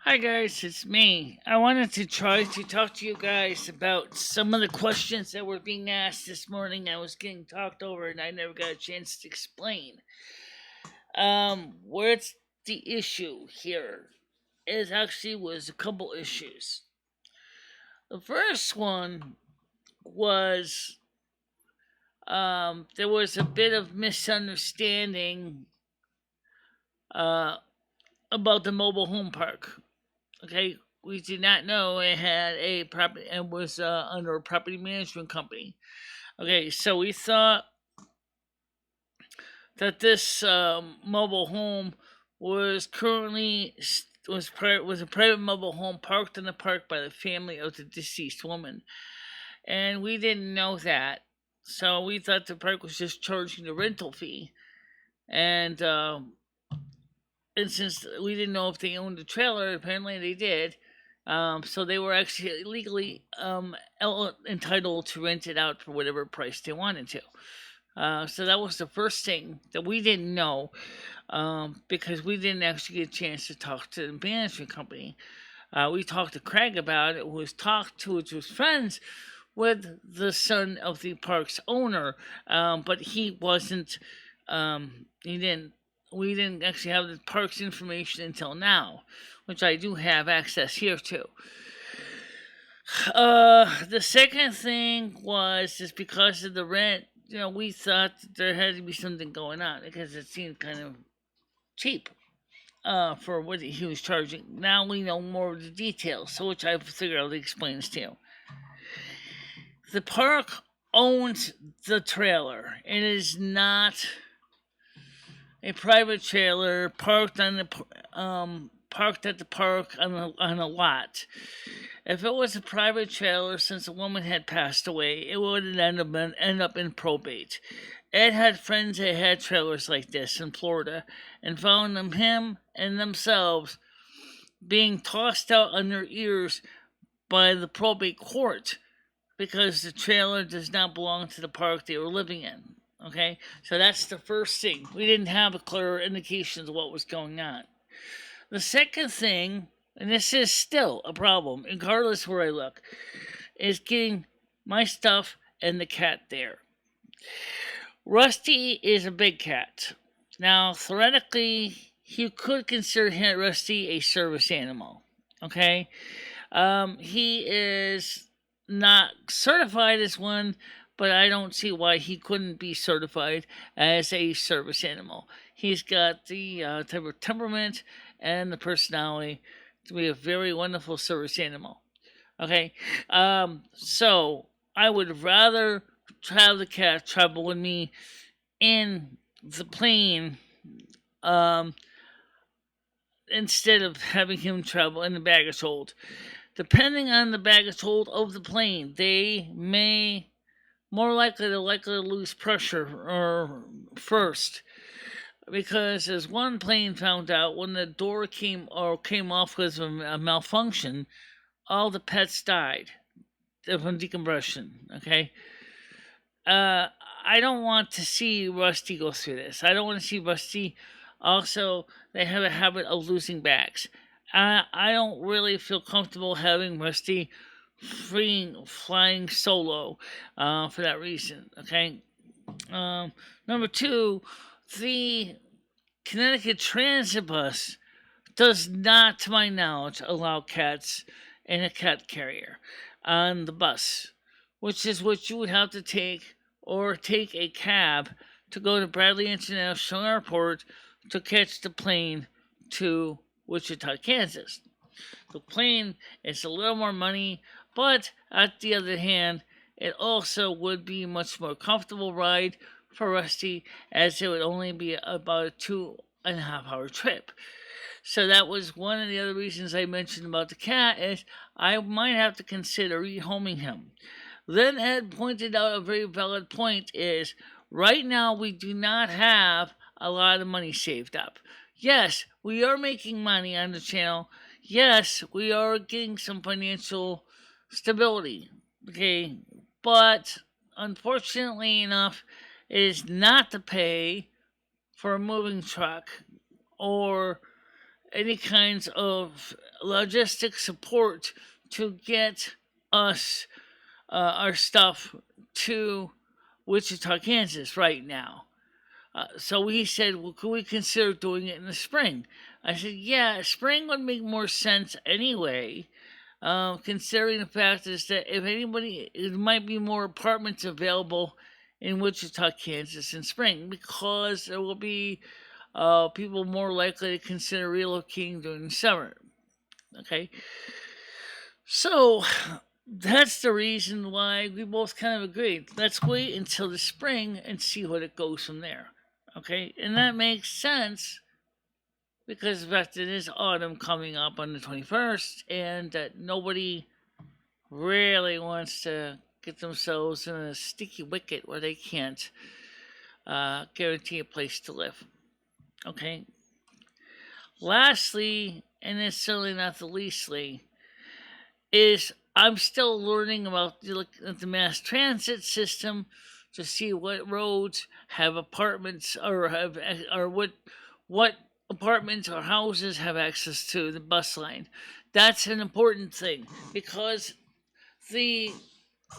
Hi guys, it's me. I wanted to try to talk to you guys about some of the questions that were being asked this morning. I was getting talked over and I never got a chance to explain. Where's the issue here? It actually was a couple issues. The first one was there was a bit of misunderstanding uh, about the mobile home park. Okay, we did not know it had a property and was under a property management company. Okay, so we thought that this mobile home was currently was a private mobile home parked in the park by the family of the deceased woman, and we didn't know that. So we thought the park was just charging the rental fee, and and since we didn't know if they owned a trailer, apparently they did. So they were actually legally entitled to rent it out for whatever price they wanted to. So that was the first thing that we didn't know because we didn't actually get a chance to talk to the management company. We talked to Craig about it, who was talked to, which was friends with the son of the park's owner, but he wasn't. He didn't. We didn't actually have the park's information until now, which I do have access here to. The second thing was just because of the rent. We thought that there had to be something going on because it seemed kind of cheap for what he was charging. Now we know more of the details, so which I figured I'll explain this to you. The park owns the trailer. It is not a private trailer parked on the parked at the park on a lot. If it was a private trailer, since the woman had passed away, it would end up in probate. Ed had friends that had trailers like this in Florida, and found him and themselves being tossed out on their ears by the probate court because the trailer does not belong to the park they were living in. Okay, so that's the first thing. We didn't have a clear indication of what was going on. The second thing, and this is still a problem, regardless where I look, is getting my stuff and the cat there. Rusty is a big cat. Now, theoretically, you could consider Rusty a service animal. Okay? He is not certified as one, but I don't see why he couldn't be certified as a service animal. He's got the type of temperament and the personality to be a very wonderful service animal. Okay, so I would rather have the cat travel with me in the plane instead of having him travel in the baggage hold. Depending on the baggage hold of the plane, they may more likely to lose pressure or first, because as one plane found out, when the door came off because of a malfunction, all the pets died from decompression. Okay, I don't want to see Rusty go through this. I don't want to see Rusty. Also, they have a habit of losing bags. I don't really feel comfortable having Rusty flying solo for that reason. Okay. Number two, the Connecticut Transit bus does not, to my knowledge, allow cats in a cat carrier on the bus, which is what you would have to take, or take a cab to go to Bradley International Airport to catch the plane to Wichita, Kansas. The plane is a little more money, but at the other hand, it also would be a much more comfortable ride for Rusty, as it would only be about a 2.5 hour trip. So that was one of the other reasons I mentioned about the cat, is I might have to consider rehoming him. Then Ed pointed out a very valid point, is right now we do not have a lot of money saved up. Yes, we are making money on the channel. Yes, we are getting some financial stability. Okay, but unfortunately enough, it is not to pay for a moving truck or any kinds of logistic support to get us our stuff to Wichita, Kansas right now. So he said, well, could we consider doing it in the spring? I said, yeah, spring would make more sense anyway, considering the fact is that if anybody, there might be more apartments available in Wichita, Kansas in spring because there will be people more likely to consider relocating during the summer. Okay, so that's the reason why we both kind of agreed. Let's wait until the spring and see what it goes from there. Okay, and that makes sense because the fact that it is autumn coming up on the 21st and that nobody really wants to get themselves in a sticky wicket where they can't guarantee a place to live. Okay. Lastly, and it's certainly not the leastly, is I'm still learning about the mass transit system to see what roads have apartments or what apartments or houses have access to the bus line. That's an important thing because the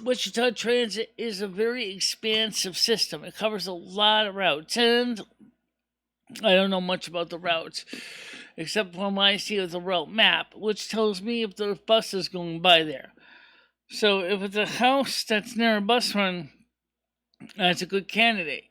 Wichita Transit is a very expansive system. It covers a lot of routes, and I don't know much about the routes, except from what I see of the route map, which tells me if the bus is going by there. So if it's a house that's near a bus run, that's a good candidate.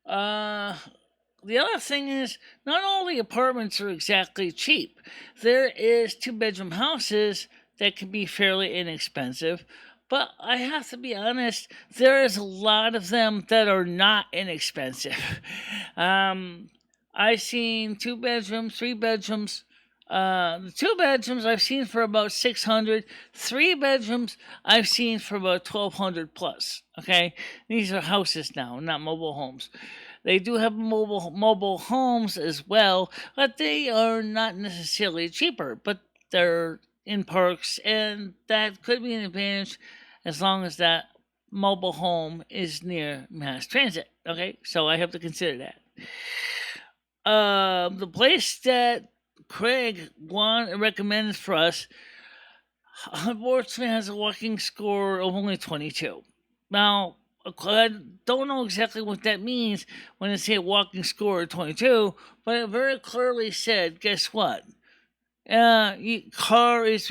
The other thing is, not all the apartments are exactly cheap. There is 2-bedroom houses that can be fairly inexpensive, but I have to be honest, there is a lot of them that are not inexpensive. I've seen 2 bedrooms, 3 bedrooms. The 2 bedrooms I've seen for about 600. 3 bedrooms I've seen for about 1,200 plus. Okay, these are houses now, not mobile homes. They do have mobile homes as well, but they are not necessarily cheaper. But they're in parks, and that could be an advantage as long as that mobile home is near mass transit. Okay, so I have to consider that. The place that Craig recommends for us, unfortunately, has a walking score of only 22. Now, I don't know exactly what that means when they say a walking score of 22, but it very clearly said, guess what? Car is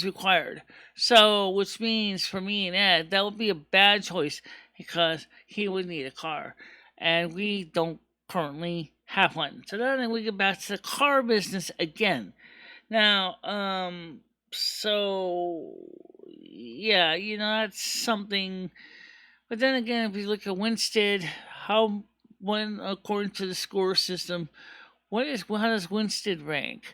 required. So, which means for me and Ed, that would be a bad choice because he would need a car, and we don't currently have one. So then we get back to the car business again. Now, so yeah, that's something. But then again, if you look at Winstead, according to the score system, how does Winstead rank?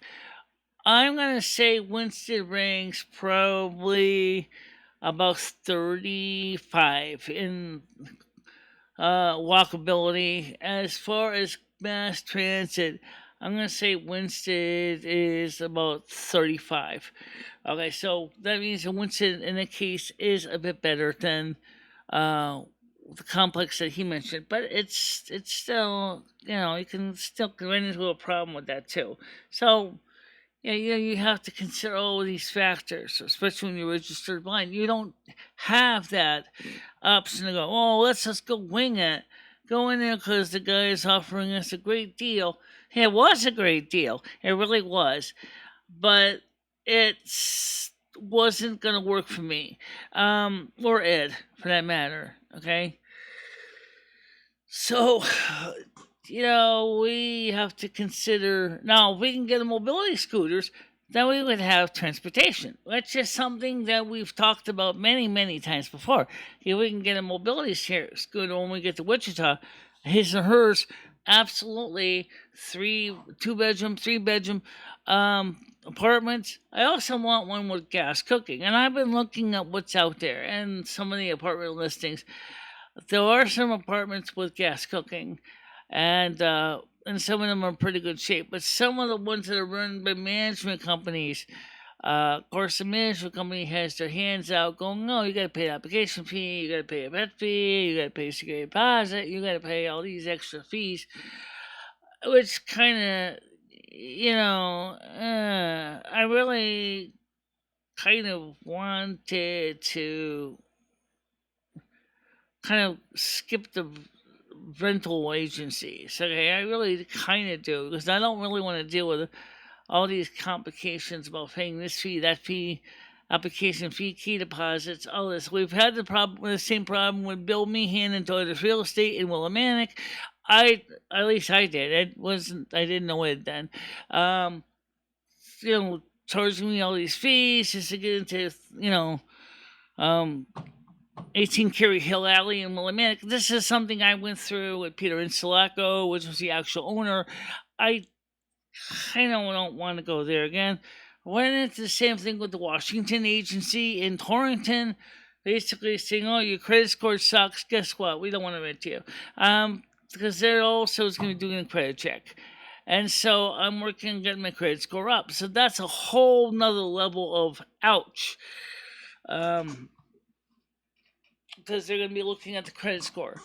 I'm gonna say Winstead ranks probably about 35 in walkability. As far as mass transit, I'm gonna say Winstead is about 35. Okay, so that means that Winstead in that case is a bit better than the complex that he mentioned, but it's still, you can still run into a problem with that too. So you have to consider all of these factors, especially when you're registered blind. You don't have that option to go, oh, let's just go wing it. Go in there because the guy is offering us a great deal. It was a great deal. It really was. But it wasn't going to work for me. Or Ed, for that matter. Okay? So, we have to consider. Now, if we can get the mobility scooters, then we would have transportation, which is something that we've talked about many, many times before. If we can get a mobility scooter when we get to Wichita, his or hers, absolutely 2-bedroom, 3-bedroom apartments. I also want one with gas cooking, and I've been looking at what's out there and some of the apartment listings. There are some apartments with gas cooking, and some of them are in pretty good shape. But some of the ones that are run by management companies, of course, the management company has their hands out going, no, you got to pay an application fee, you got to pay a vet fee, you got to pay a security deposit, you got to pay all these extra fees, which kind of, really kind of wanted to kind of skip the rental agencies. Okay, I really kind of do because I don't really want to deal with all these complications about paying this fee, that fee, application fee, key deposits, all this. We've had the same problem with Bill Meehan and Toyota Real Estate in Willimantic. At least I did. I didn't know it then. Um, Charging me all these fees just to get into, um, 18 Carey Hill Alley in Willimantic. This is something I went through with Peter Insulaco, which was the actual owner. I kind of don't want to go there again. Went into the same thing with the Washington agency in Torrington, basically saying, "Oh, your credit score sucks. Guess what? We don't want to rent to you," because they're also going to be doing a credit check, and so I'm working on getting my credit score up. So that's a whole nother level of ouch, because they're going to be looking at the credit score.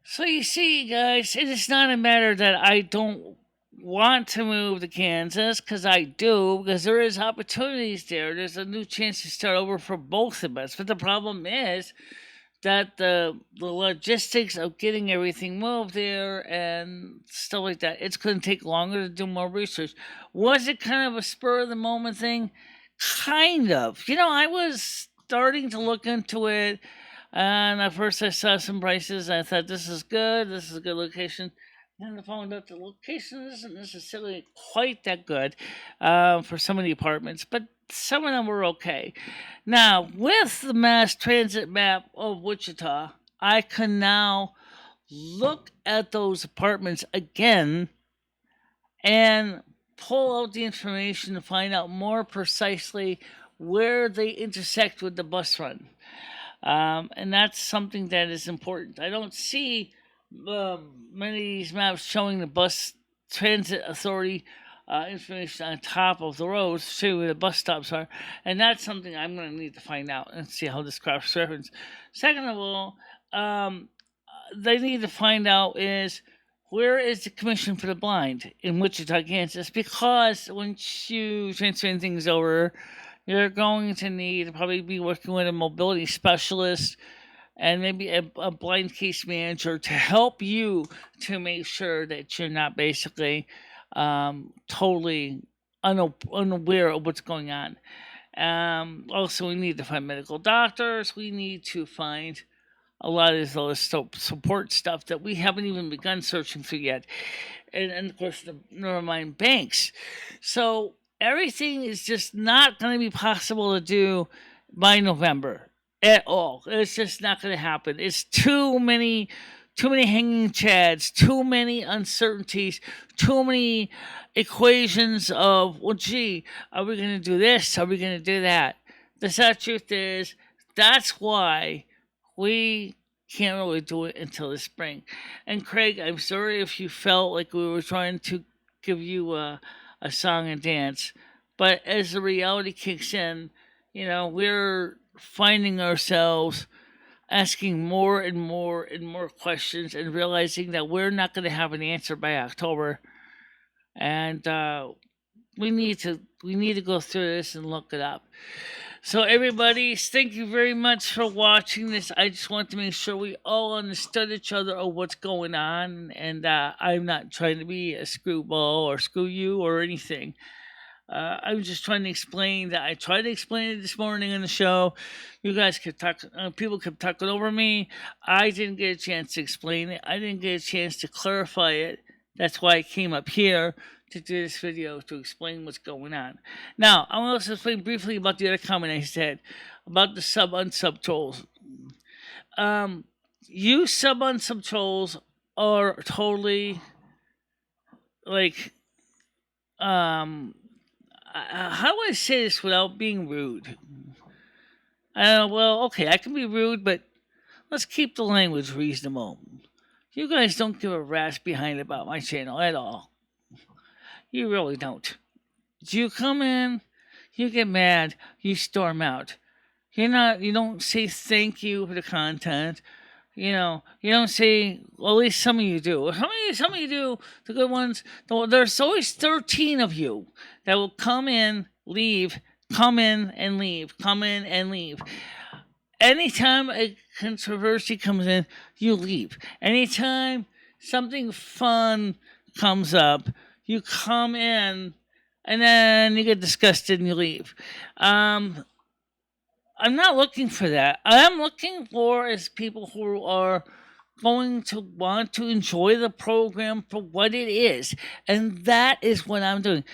So you see, guys, it is not a matter that I don't want to move to Kansas, because I do, because there is opportunities there. There's a new chance to start over for both of us. But the problem is that the logistics of getting everything moved there and stuff like that, it's going to take longer to do more research. Was it kind of a spur of the moment thing? Kind of. I was starting to look into it, and at first I saw some prices. I thought, this is good. This is a good location. And I found out the location isn't necessarily quite that good for some of the apartments, but some of them were okay. Now, with the mass transit map of Wichita, I can now look at those apartments again and pull out the information to find out more precisely where they intersect with the bus run. And that's something that is important. I don't see many of these maps showing the bus transit authority information on top of the roads, show you where the bus stops are, and that's something I'm going to need to find out and see how this cross reference. Second of all, they need to find out is where is the Commission for the Blind in Wichita, Kansas, because once you transfer things over, you're going to need to probably be working with a mobility specialist and maybe a blind case manager to help you to make sure that you're not basically totally unaware of what's going on. Also, we need to find medical doctors. We need to find a lot of this other support stuff that we haven't even begun searching through yet. And of course, never mind banks. So everything is just not going to be possible to do by November at all. It's just not going to happen. It's too many hanging chads, too many uncertainties, too many equations of, well, gee, are we going to do this? Are we going to do that? The sad truth is, that's why we can't really do it until the spring. And Craig, I'm sorry if you felt like we were trying to give you a song and dance, but as the reality kicks in, we're finding ourselves asking more and more and more questions and realizing that we're not going to have an answer by October, and we need to go through this and look it up. So everybody, thank you very much for watching this. I just want to make sure we all understood each other or what's going on, and I'm not trying to be a screwball or screw you or anything. I'm just trying to explain that I tried to explain it this morning on the show. You guys kept talking, people kept talking over me. I didn't get a chance to explain it. I didn't get a chance to clarify it. That's why I came up here to do this video to explain what's going on. Now, I want to explain briefly about the other comment I said about the sub-unsub trolls. You sub-unsub trolls are totally like, how do I say this without being rude? Well, okay, I can be rude, but let's keep the language reasonable. You guys don't give a rat's behind about my channel at all. You really don't. You come in, you get mad, you storm out. You don't say thank you for the content. You don't say. Well, at least some of you do. Some of you do. The good ones. There's always 13 of you that will come in, leave, come in and leave, come in and leave. Anytime a controversy comes in, you leave. Anytime something fun comes up, you come in, and then you get disgusted and you leave. Um, I'm not looking for that. I'm looking for is people who are going to want to enjoy the program for what it is, and that is what I'm doing.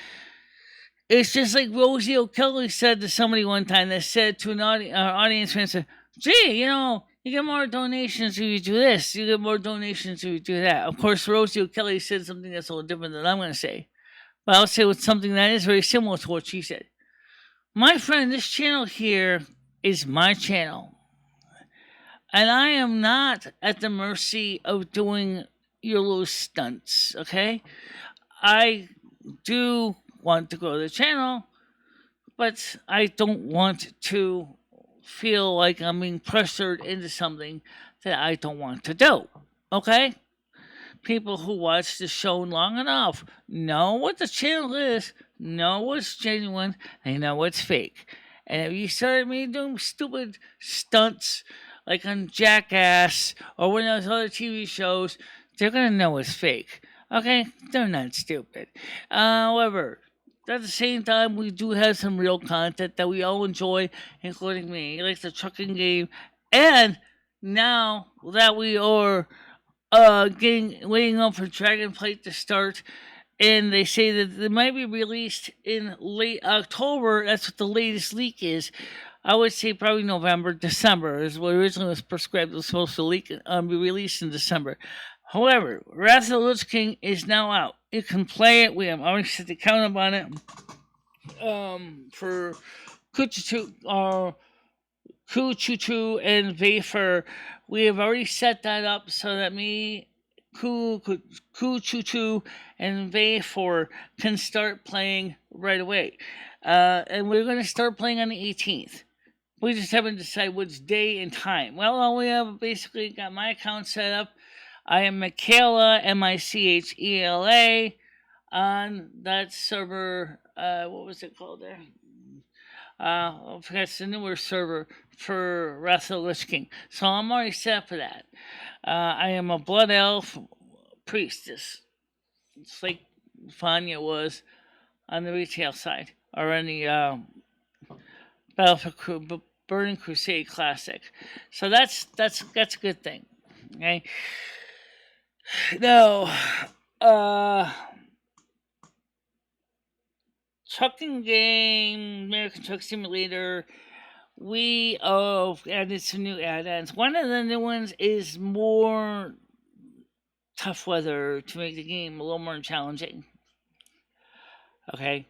It's just like Rosie O'Kelly said to somebody one time. That said to an audience member, "Gee, you get more donations if you do this. You get more donations if you do that." Of course, Rosie O'Kelly said something that's a little different than I'm going to say, but I'll say with something that is very similar to what she said. My friend, this channel here is my channel. And I am not at the mercy of doing your little stunts, okay? I do want to grow the channel, but I don't want to feel like I'm being pressured into something that I don't want to do, okay? People who watch the show long enough know what the channel is, know what's genuine, they know what's fake. And if you started me doing stupid stunts like on Jackass or one of those other TV shows, they're gonna know it's fake. Okay? They're not stupid. However, at the same time, we do have some real content that we all enjoy, including me, like the trucking game. And now that we are waiting up for Dragonflight to start, and they say that it might be released in late October. That's what the latest leak is. I would say probably November, December is what originally was prescribed. It was supposed to be released in December. However, Wrath of the Lich King is now out. You can play it. We have already set the count up on it. For Kuchutu and Vafer, we have already set that up so that me, Kuchutu, and Vafer can start playing right away. And we're going to start playing on the 18th. We just haven't decided which day and time. Well, we have basically got my account set up. I am Michela, Michela, on that server. What was it called there? I forgot, it's a newer server for Wrath of the Lich King. So I'm already set for that. I am a blood elf priestess. It's like Fanya was on the retail side, or on the Battlefield Burning Crusade Classic. So that's a good thing. Okay. Now, trucking game, American Truck Simulator. We have added some new add-ons. One of the new ones is more tough weather to make the game a little more challenging. Okay,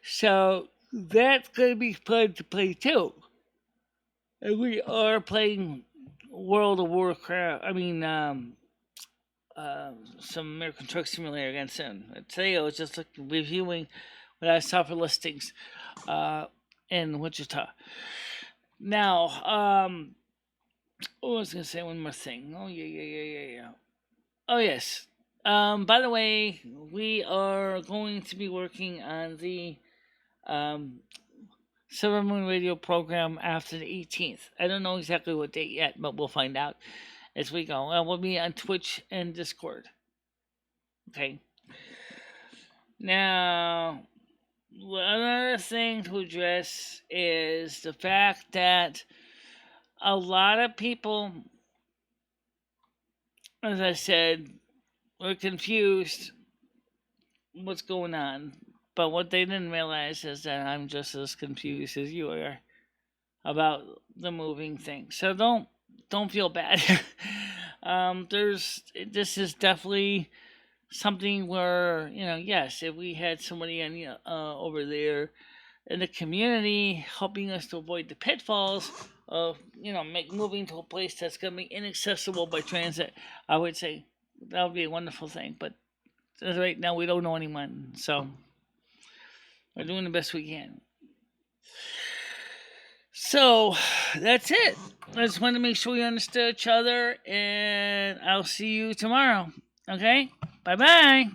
so that's going to be fun to play too. And we are playing World of Warcraft. Some American Truck Simulator again soon. Today I was just reviewing what I saw for listings in Wichita. Now, I was going to say one more thing. Oh, yeah. Oh, yes. By the way, we are going to be working on the Silvermoon radio program after the 18th. I don't know exactly what date yet, but we'll find out as we go. We'll be on Twitch and Discord. Okay. Now, another thing to address is the fact that a lot of people, as I said, were confused what's going on. But what they didn't realize is that I'm just as confused as you are about the moving thing. So don't feel bad. This is definitely something where, yes, if we had somebody over there in the community helping us to avoid the pitfalls of moving to a place that's going to be inaccessible by transit, I would say that would be a wonderful thing. But as right now, we don't know anyone, so we're doing the best we can. So that's it. I just wanted to make sure we understood each other, and I'll see you tomorrow. Okay? Bye bye.